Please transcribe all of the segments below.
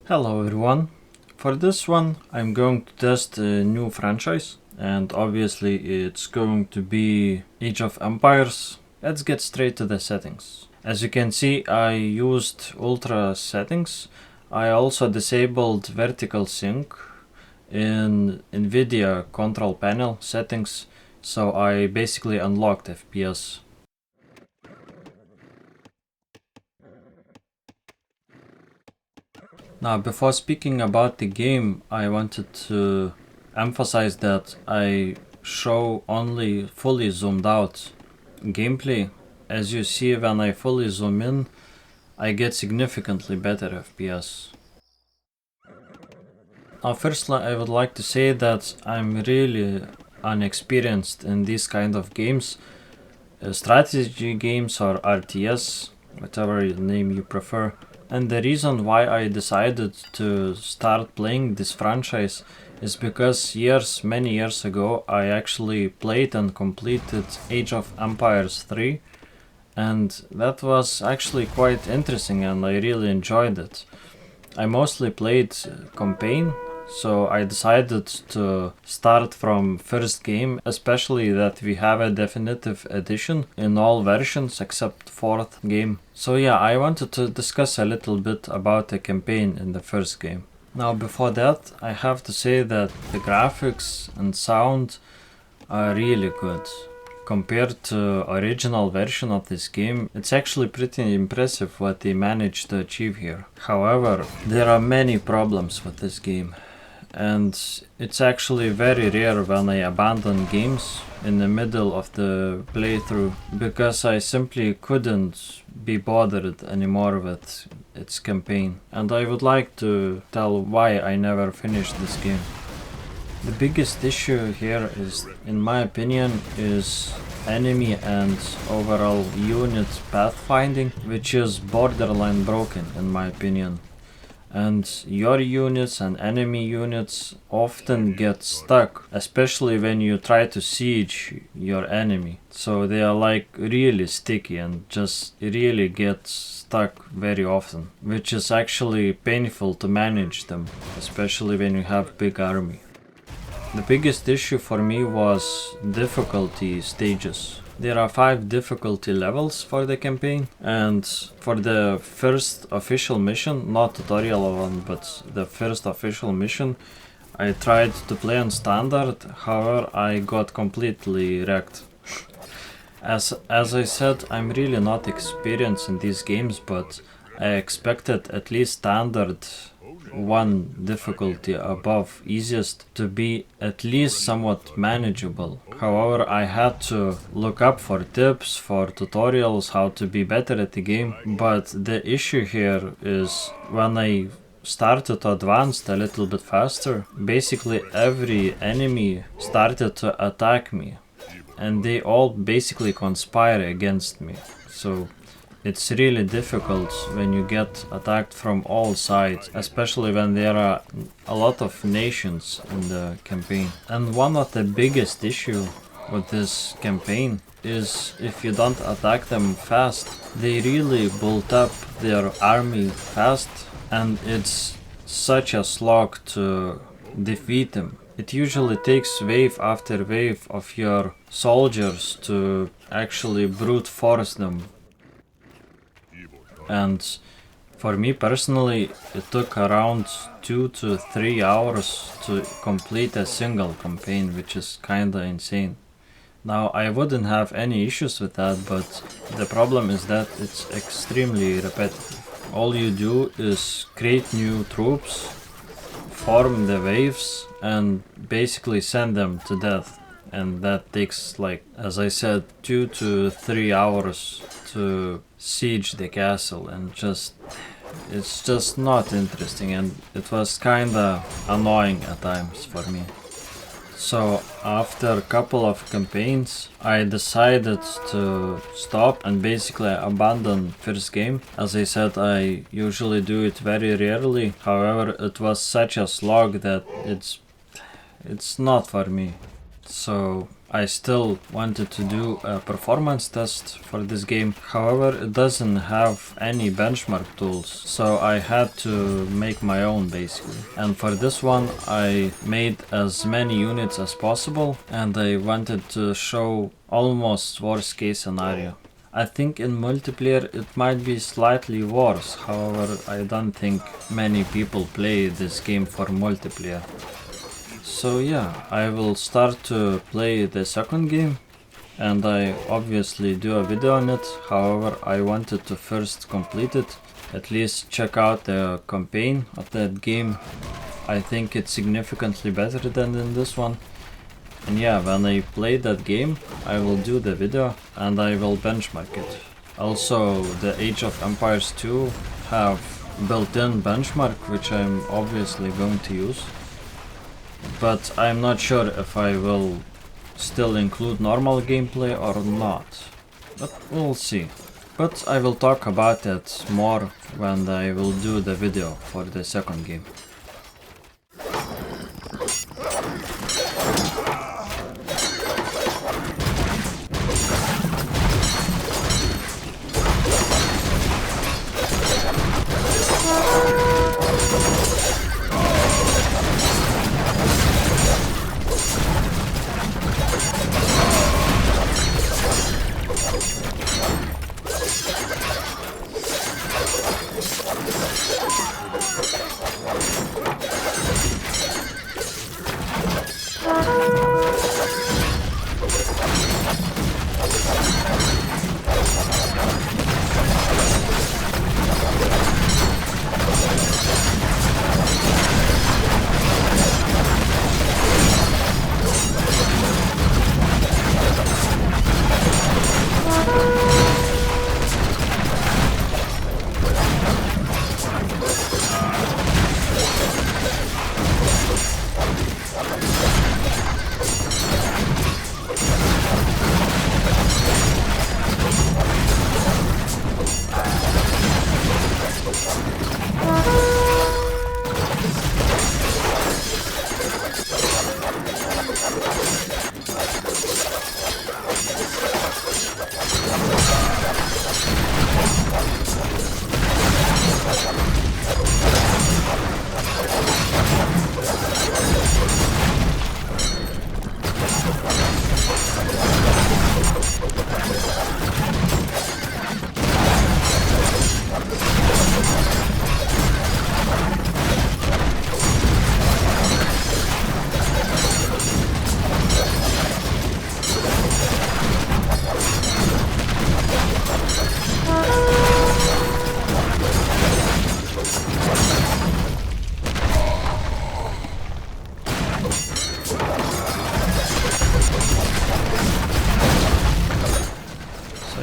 Hello everyone. For this one I'm going to test a new franchise and obviously it's going to be Age of Empires. Let's get straight to the settings. As you can see, I used ultra settings. I also disabled vertical sync in Nvidia control panel settings, so I basically unlocked FPS. Now, before speaking about the game, I wanted to emphasize that I show only fully zoomed out gameplay. As you see, when I fully zoom in, I get significantly better FPS. Now, firstly, I would like to say that I'm really unexperienced in these kind of games, strategy games or RTS, whatever name you prefer. And the reason why I decided to start playing this franchise is because many years ago, I actually played and completed Age of Empires 3, and that was actually quite interesting and I really enjoyed it. I mostly played campaign, so I decided to start from first game, especially that we have a definitive edition in all versions except fourth game. So yeah, I wanted to discuss a little bit about the campaign in the first game. Now before that, I have to say that the graphics and sound are really good. Compared to original version of this game, it's actually pretty impressive what they managed to achieve here. However, there are many problems with this game. And it's actually very rare when I abandon games in the middle of the playthrough because I simply couldn't be bothered anymore with its campaign. And I would like to tell why I never finished this game. The biggest issue here is, in my opinion, is enemy and overall unit pathfinding, which is borderline broken in my opinion. And your units and enemy units often get stuck, especially when you try to siege your enemy. So they are like really sticky and just really get stuck very often, which is actually painful to manage them, especially when you have big army. The biggest issue for me was difficulty stages. There are 5 difficulty levels for the campaign, and for the first official mission, not tutorial one, but the first official mission, I tried to play on standard, however I got completely wrecked. As I said, I'm really not experienced in these games, but I expected at least standard one difficulty above easiest to be at least somewhat manageable. However, I had to look up for tips, for tutorials, how to be better at the game. But the issue here is when I started to advance a little bit faster, basically every enemy started to attack me. And they all basically conspire against me. So it's really difficult when you get attacked from all sides, especially when there are a lot of nations in the campaign. And one of the biggest issue with this campaign is if you don't attack them fast, they really build up their army fast, and it's such a slog to defeat them. It usually takes wave after wave of your soldiers to actually brute force them. And for me personally, it took around 2 to 3 hours to complete a single campaign, which is kinda insane. Now, I wouldn't have any issues with that, but the problem is that it's extremely repetitive. All you do is create new troops, form the waves, and basically send them to death. And that takes, like, as I said, 2 to 3 hours to siege the castle, and it's just not interesting, and it was kinda annoying at times for me. So after a couple of campaigns, I decided to stop and basically abandon first game. As I said, I usually do it very rarely. However, it was such a slog that it's not for me. So I still wanted to do a performance test for this game, however it doesn't have any benchmark tools, so I had to make my own basically. And for this one I made as many units as possible, and I wanted to show almost worst case scenario. I think in multiplayer it might be slightly worse, however I don't think many people play this game for multiplayer. So yeah, I will start to play the second game, and I obviously do a video on it. However, I wanted to first complete it, at least check out the campaign of that game. I think it's significantly better than in this one. And yeah, when I play that game, I will do the video and I will benchmark it. Also, the Age of Empires 2 have built-in benchmark, which I'm obviously going to use. But I'm not sure if I will still include normal gameplay or not. But we'll see. But I will talk about it more when I will do the video for the second game.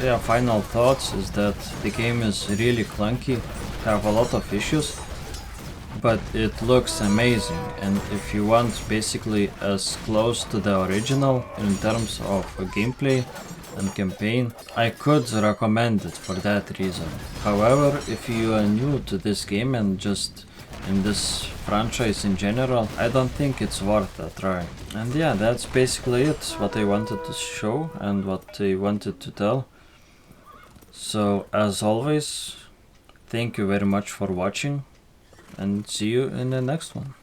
Yeah, final thoughts is that the game is really clunky, have a lot of issues, but it looks amazing, and if you want basically as close to the original in terms of gameplay and campaign, I could recommend it for that reason. However, if you are new to this game and just in this franchise in general, I don't think it's worth a try. And yeah, that's basically it, what I wanted to show and what I wanted to tell. So as always, thank you very much for watching and see you in the next one.